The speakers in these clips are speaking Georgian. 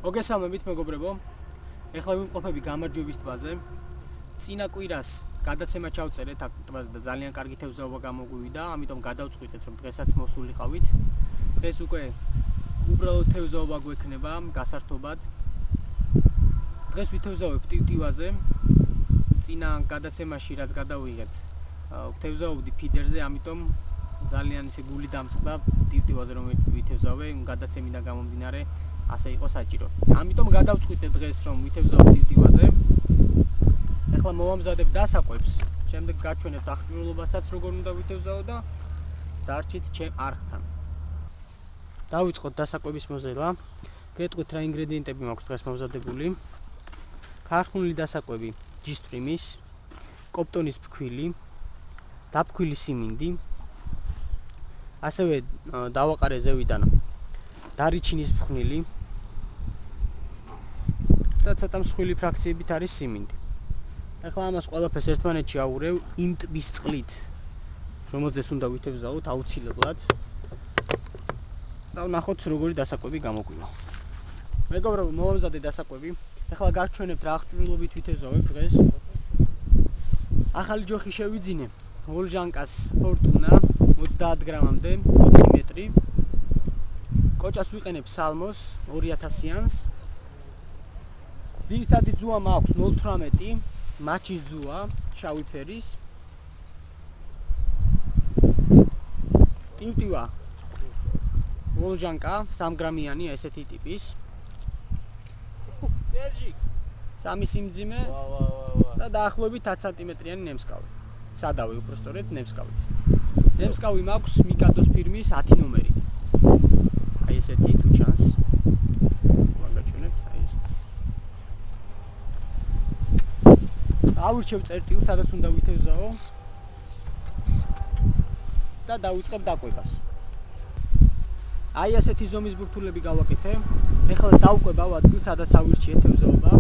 მოგესალმებით მეგობრებო. ეხლა ვიმყოფები გამარჯვების ტბაზე. წინა კვირას გადაცემა ჩავწერეთ აქ ტბაზე და ძალიან კარგი თევზაობა გამოგვივიდა, ამიტომ გადავწყვიტეთ რომ დღესაც მოსულიყავით. დღეს უკვე უბრალოდ თევზაობა გვექნება გასართობად. დღეს ვითევზავებ ტივტივაზე. წინა გადაცემაში რაც გადავიღეთ, ვთევზაობდი ფიდერზე, ამიტომ ძალიან ისე გული დამწყდა ტივტივაზე რომ ვითევზავე, გადაცემიდან გამომდინარე ასე იყო საჭირო. ამიტომ გადავწყვიტე დღეს რომ ვითევზავებ ტივტივაზე. ეხლა მოვამზადებ დასაკვებს, შემდეგ გაჩვენებთ აღჭურვილობასაც როგორ უნდა ვითევზაო და დარჩით ჩემ არხთან. დავიწყოთ დასაკვების მოზელა. გეტყვით რა ინგრედიენტები მაქვს დღეს მომზადებული. ქარხნული დასაკვები ჯისტრიმის, კოპტონის ფქვილი, დაფქვილი სიმინდი. ასევე დავაყარე ზევიდან დარიჩინის ფხვნილი და ცოტა მსხვილი ფრაქციებით არის სიმინდი. ეხლა ამას ყველაფერს ერთმანეთში ავურევ იმ ტბის წყლით, რომელზეც უნდა ვითევზაოთ აუცილებლად. და ვნახოთ როგორი დასაკვები გამოგვივა. მეგობრებო, მოვამზადე დასაკვები. ეხლა გავჩვენებთ რა აღჭურვილობით ვითევზავებ დღეს. ახალი ჯოხი შევიძინე ვოლჟანკას ფორტუნა 30 გრამამდე 4 მეტრი. კოჭას ვიყენებ სალმოს 2000-იანს. ძირითადი ძუა მაქვს 0.18 მაჩის ძუა შავი ფერის. ტივტივა ვოლჟანკა 3 გრამიანი ესეთი ტიპის. სამი სიმძიმე და დაახლოებით 10 სანტიმეტრიანი ნემსკავი. სადავი უпростоრეთ ნემსკავით. ნემსკავი მაქვს მიკადოს ფირმის 10 ნომერი. აი ესეთი თუ ჩანს. ვაგაჩვენებთ აი ეს. ავირჩევ წერტილს, სადაც უნდა ვითევზაო. და დავიწყებ დაკვებას. აი ასეთი ზომის ბურთულები გავაკეთე. ეხლა დავკვებავ ადგილს, სადაც ავირჩიე თევზაობა.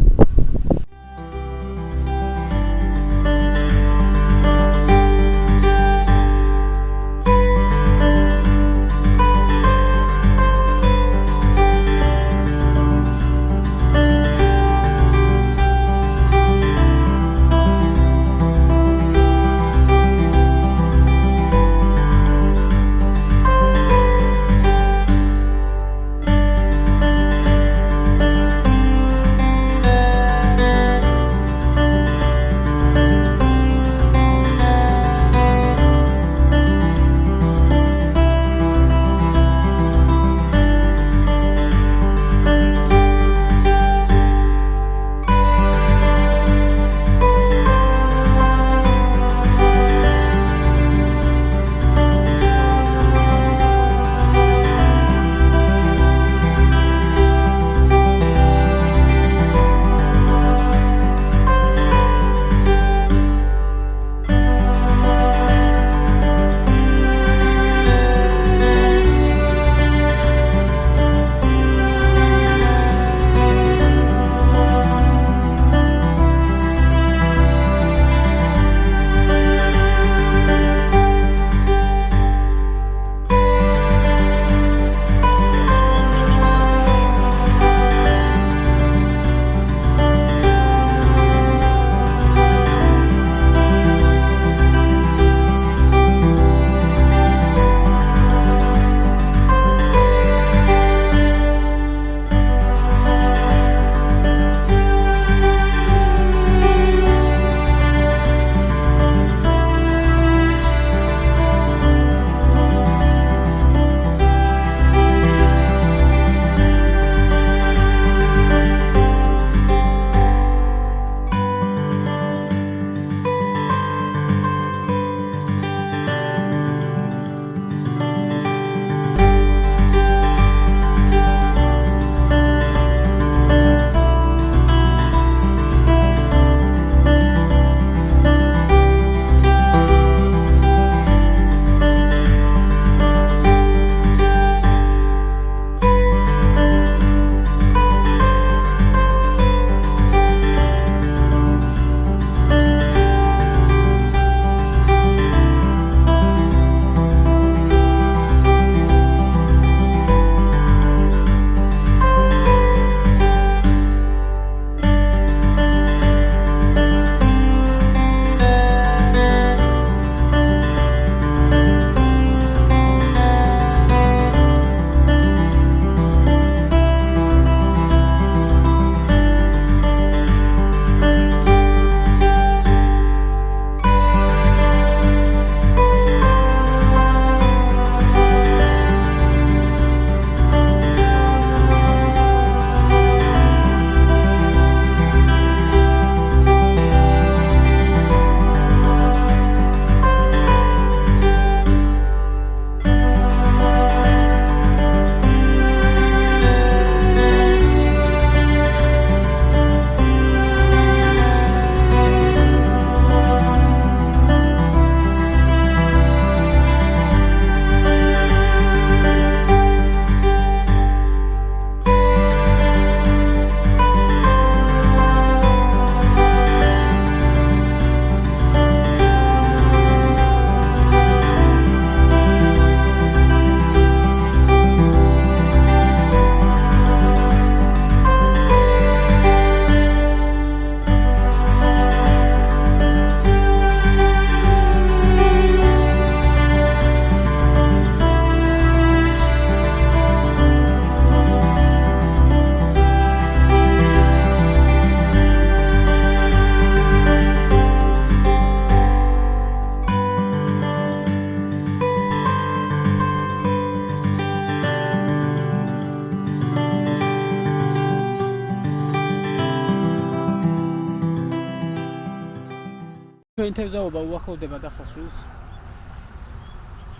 თქვენი თევზაობა უახლოვდება დასასრულს.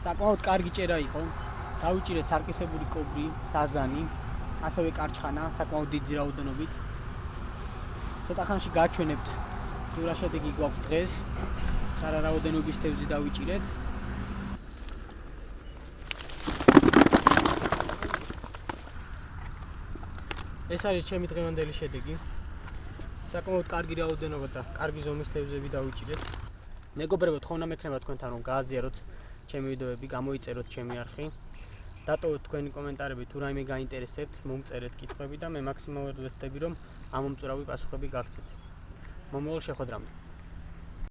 საკმაოდ კარგი ჭერა იყო. დავიჭირეთ სარკისებური კობრი, საზანი, ასევე კარჩხანა, საკმაოდ დიდი რაოდენობით. ცოტა ხანში გაჩვენებთ თუ რა შედეგი გვაქვს დღეს. რა რაოდენობის თევზი დავიჭირეთ. ეს არის ჩემი დღევანდელი შედეგი. საკმაოდ კარგი რაოდენობა და კარგი ზომის თევზები დავიჭირეთ. მეგობრებო, თხოვნა მექნება თქვენთან რომ გააზიაროთ ჩემი ვიდეოები, გამოიწეროთ ჩემი არხი. დატოვოთ თქვენი კომენტარები თუ რაიმე გაინტერესებთ, მომწერეთ კითხვები და მე მაქსიმალურად ვეცდები რომ ამ მომწურავი პასუხები გაგცეთ. მომავალ შეხვედრამდე.